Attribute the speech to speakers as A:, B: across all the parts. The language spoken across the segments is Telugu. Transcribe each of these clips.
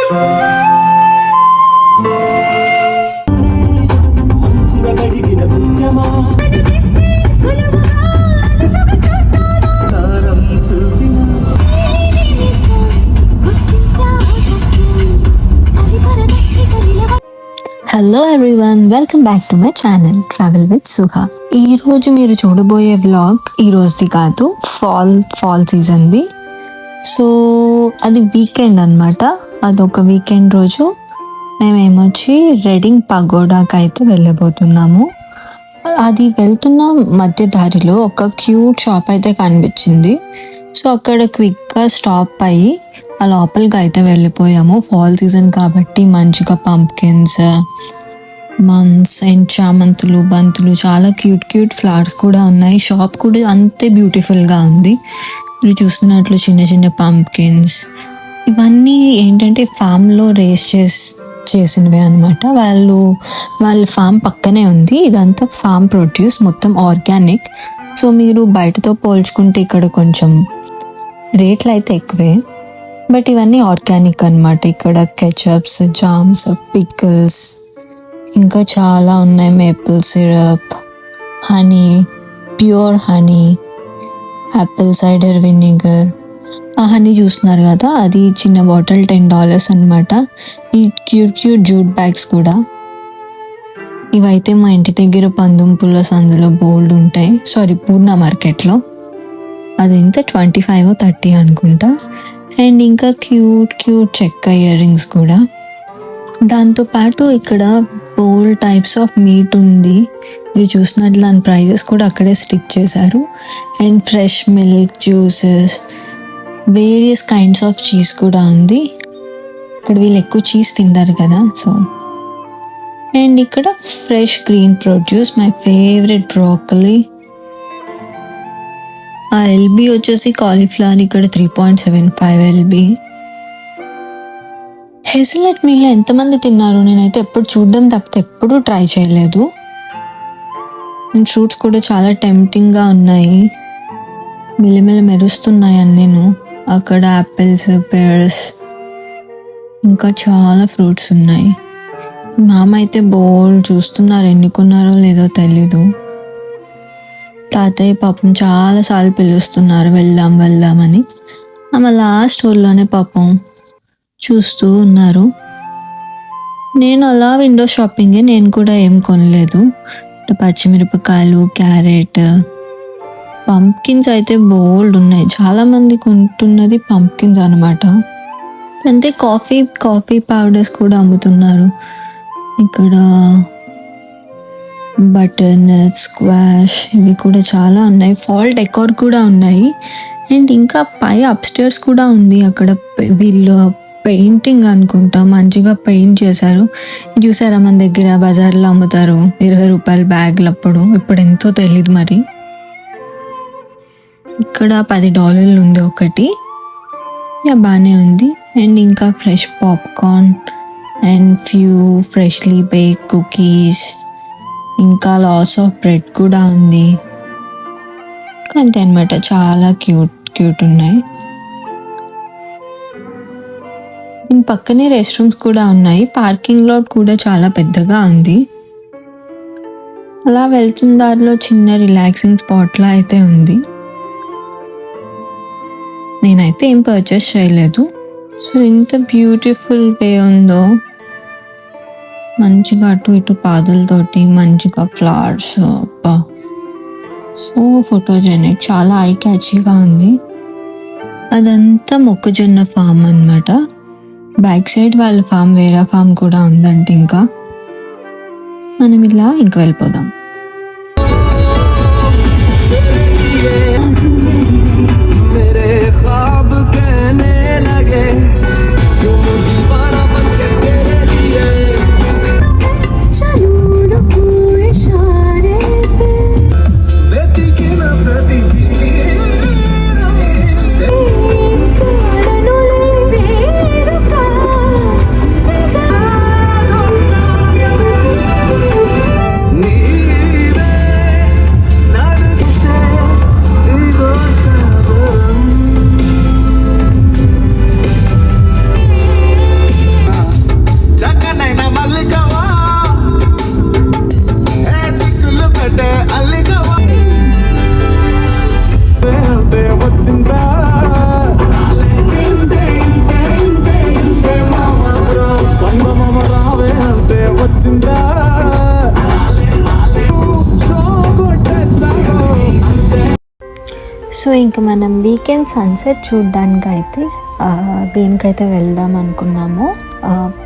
A: Hello everyone, welcome back to my channel travel with Suha. ఈ రోజు మీరు చూడబోయే వ్లాగ్ ఈ రోజుది కాదు, ఫాల్ సీజన్ది. సో అది వీకెండ్ అనమాట. అదొక వీకెండ్ రోజు మేమేమొచ్చి రెడింగ్ పగోడాకి అయితే వెళ్ళబోతున్నాము. అది వెళ్తున్న మధ్య దారిలో ఒక క్యూట్ షాప్ అయితే కనిపించింది. సో అక్కడ క్విక్గా స్టాప్ అయ్యి ఆ లోపలికి అయితే వెళ్ళిపోయాము. ఫాల్ సీజన్ కాబట్టి మంచిగా పంప్కిన్స్, మన్స్ అండ్ చామంతులు, బంతులు, చాలా క్యూట్ ఫ్లవర్స్ కూడా ఉన్నాయి. షాప్ కూడా అంతే బ్యూటిఫుల్గా ఉంది. మీరు చూస్తున్నట్లు చిన్న చిన్న పంప్కిన్స్ ఇవన్నీ ఏంటంటే ఫామ్లో రేస్ చేసినవి అనమాట. వాళ్ళ ఫామ్ పక్కనే ఉంది. ఇదంతా ఫామ్ ప్రొడ్యూస్, మొత్తం ఆర్గానిక్. సో మీరు బయటతో పోల్చుకుంటే ఇక్కడ కొంచెం రేట్లు అయితే ఎక్కువే, బట్ ఇవన్నీ ఆర్గానిక్ అనమాట. ఇక్కడ కెచప్స్, జామ్స్, పికిల్స్ ఇంకా చాలా ఉన్నాయి. Maple syrup, honey, pure honey, Apple cider vinegar. ఆ హనీ చూస్తున్నారు కదా, అది చిన్న బాటిల్ $10 అనమాట. ఈ క్యూట్ జూట్ బ్యాగ్స్ కూడా, ఇవైతే మా ఇంటి దగ్గర పందుంపుల సందులో బోల్డ్ ఉంటాయి. సారీ, పూర్ణ మార్కెట్లో. అది ఎంత 25 or 30 అనుకుంటా. అండ్ ఇంకా క్యూట్ చెక్క ఇయర్ రింగ్స్ కూడా. దాంతోపాటు ఇక్కడ బోల్డ్ టైప్స్ ఆఫ్ మీట్ ఉంది. మీరు చూసినట్లు దాని ప్రైజెస్ కూడా అక్కడే స్టిక్ చేశారు. And fresh milk, juices, various kinds of cheese కూడా ఉంది. ఇక్కడ వీళ్ళు ఎక్కువ చీజ్ తింటారు కదా, సో. అండ్ ఇక్కడ fresh green produce, my favourite broccoli. ఆ ఎల్బీ వచ్చేసి కాలీఫ్లవర్ ఇక్కడ 3.75 LB. హెజల్నట్ మీలో ఎంతమంది తిన్నారు? నేనైతే ఎప్పుడు చూడడం తప్పితే ఎప్పుడూ ట్రై చేయలేదు. అండ్ ఫ్రూట్స్ కూడా చాలా టెంప్టింగ్గా ఉన్నాయి, మిలిమిలి మెరుస్తున్నాయి అన్నీను. అక్కడ యాపిల్స్, పేర్స్, ఇంకా చాలా ఫ్రూట్స్ ఉన్నాయి. మామ అయితే బోల్ చూస్తున్నారు, ఎన్ని కొన్నారో లేదో తెలీదు. తాతయ్య పాపం చాలాసార్లు పిలుస్తున్నారు వెళ్దామని. ఆమె లాస్ట్ ఊర్లోనే పాపం చూస్తూ ఉన్నారు. నేను అలా విండో షాపింగే, నేను కూడా ఏం కొనలేదు. పచ్చిమిరపకాయలు, క్యారెట్, పంప్కిన్స్ అయితే బోల్డ్ ఉన్నాయి. చాలామంది కొంటున్నది పంప్కిన్స్ అనమాట. అంతే కాఫీ పౌడర్స్ కూడా అమ్ముతున్నారు ఇక్కడ. బటర్ నట్స్, స్క్వాష్, ఇవి కూడా చాలా ఉన్నాయి. ఫాల్ డెకోర్ కూడా ఉన్నాయి. అండ్ ఇంకా పై అప్స్టేర్స్ కూడా ఉంది. అక్కడ వీళ్ళు పెయింటింగ్ అనుకుంటా, మంచిగా పెయింట్ చేశారు. చూసారా, మన దగ్గర బజార్లో అమ్ముతారు $20 బ్యాగ్లు. ఇప్పుడు ఎంతో తెలీదు మరి. ఇక్కడ $10 ఉంది ఒకటి. బాగానే ఉంది. అండ్ ఇంకా fresh popcorn and few freshly baked cookies, ఇంకా లాస్ ఆఫ్ బ్రెడ్ కూడా ఉంది. అంతే అనమాట, చాలా క్యూట్ ఉన్నాయి. దీని పక్కనే రెస్ట్ రూమ్స్ కూడా ఉన్నాయి. పార్కింగ్ లాట్ కూడా చాలా పెద్దగా ఉంది. అలా వెళ్తున్న దారిలో చిన్న రిలాక్సింగ్ స్పాట్లా అయితే ఉంది. నేనైతే ఏం పర్చేస్ చేయలేదు. సో ఇంత బ్యూటిఫుల్ వే ఉందో, మంచిగా అటు ఇటు పాదులతోటి, మంచిగా ఫ్లవర్స్, సో ఫోటోజెనిక్, చాలా ఐ క్యాచీగా ఉంది. అదంతా మొక్కజొన్న ఫామ్ అన్నమాట. బ్యాక్ సైడ్ వాళ్ళ ఫామ్, వేరే ఫామ్ కూడా ఉందంటే. ఇంకా మనం ఇలా ఇంకా వెళ్ళిపోదాం. సో ఇంకా మనం వీకెండ్ సన్సెట్ చూడడానికి అయితే దేనికైతే వెళ్దాం అనుకున్నామో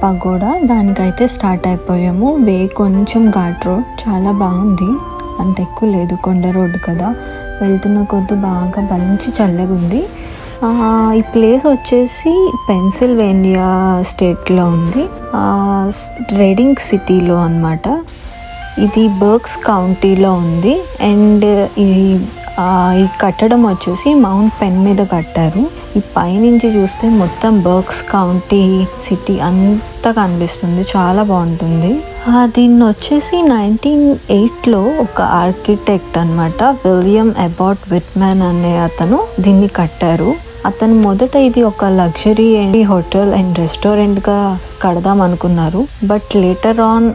A: పగోడా దానికైతే స్టార్ట్ అయిపోయాము. కొంచెం ఘాట్ రోడ్, చాలా బాగుంది, అంత ఎక్కువ లేదు, కొండ రోడ్డు కదా, వెళ్తున్న కొద్ది బాగా మంచి చల్లగా ఉంది. ఈ ప్లేస్ వచ్చేసి పెన్సిల్వేనియా స్టేట్లో ఉంది, రెడింగ్ సిటీలో అన్నమాట. ఇది బర్క్స్ కౌంటీలో ఉంది. అండ్ ఈ కట్టడం వచ్చేసి మౌంట్ పెన్ మీద కట్టారు. ఈ పైనుంచి చూస్తే మొత్తం బర్క్స్ కౌంటీ సిటీ అంతా కనిపిస్తుంది, చాలా బాగుంటుంది. దీన్ని వచ్చేసి 1908లో ఒక ఆర్కిటెక్ట్ అన్నమాట, విలియం అబాట్ విట్మ్యాన్ అనే అతను దీన్ని కట్టారు. అతను మొదట ఇది ఒక లగ్జరీ హోటల్ అండ్ రెస్టారెంట్గా కడదాం అనుకున్నారు. బట్ లేటర్ ఆన్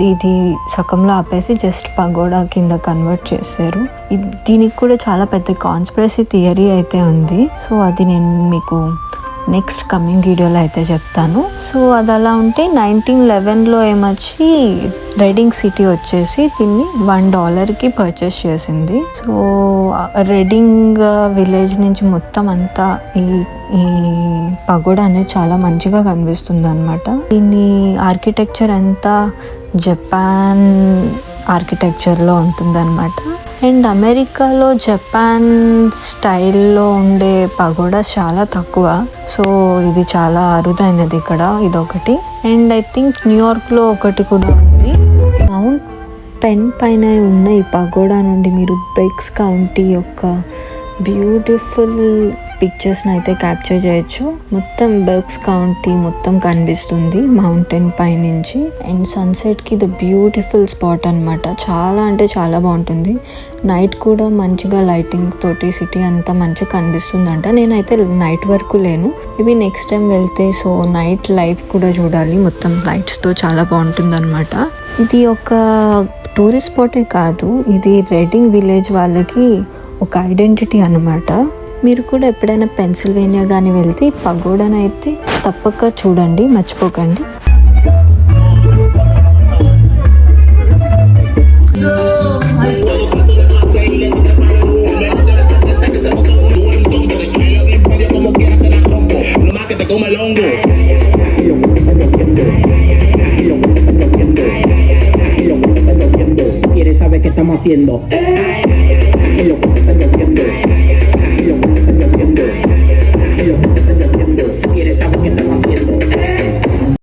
A: ఇది సగంలో ఆపేసి జస్ట్ పగోడా కింద కన్వర్ట్ చేశారు. దీనికి కూడా చాలా పెద్ద కాన్స్పిరసీ థియరీ అయితే ఉంది. సో అది నేను మీకు నెక్స్ట్ కమింగ్ వీడియోలో అయితే చెప్తాను. సో అది అలా ఉంటే 1911లో ఏమొచ్చి రెడింగ్ సిటీ వచ్చేసి దీన్ని $1కి పర్చేస్ చేసింది. సో రెడింగ్ విలేజ్ నుంచి మొత్తం అంతా ఈ పగోడా అనేది చాలా మంచిగా కనిపిస్తుంది అన్నమాట. దీని ఆర్కిటెక్చర్ అంతా జపాన్ ఆర్కిటెక్చర్లో ఉంటుందన్నమాట. అండ్ అమెరికాలో జపాన్ స్టైల్లో ఉండే పగోడా చాలా తక్కువ. సో ఇది చాలా అరుదైనది ఇక్కడ, ఇదొకటి. అండ్ ఐ థింక్ న్యూయార్క్లో ఒకటి కూడా ఉంది. మౌంట్ పెన్ పైన ఉన్న ఈ పగోడా నుండి మీరు బర్క్స్ కౌంటీ యొక్క బ్యూటిఫుల్ పిక్చర్స్ని అయితే క్యాప్చర్ చేయొచ్చు. మొత్తం బర్క్స్ కౌంటీ మొత్తం కనిపిస్తుంది మౌంటైన్ పై నుంచి. అండ్ సన్సెట్కి ఇది బ్యూటిఫుల్ స్పాట్ అనమాట, చాలా అంటే చాలా బాగుంటుంది. నైట్ కూడా మంచిగా లైటింగ్ తోటి సిటీ అంతా మంచిగా కనిపిస్తుంది అంట. నేనైతే నైట్ వరకు లేను, ఇవి నెక్స్ట్ టైం వెళ్తే సో నైట్ లైఫ్ కూడా చూడాలి, మొత్తం లైట్స్తో చాలా బాగుంటుంది అనమాట. ఇది ఒక టూరిస్ట్ స్పాటే కాదు, ఇది రెడింగ్ విలేజ్ వాళ్ళకి ఒక ఐడెంటిటీ అన్నమాట. మీరు కూడా ఎప్పుడైనా పెన్సిల్వేనియా కానీ వెళ్తే పగోడాను అయితే తప్పక చూడండి, మర్చిపోకండి.
B: ¿Quieres saber qué estamos haciendo?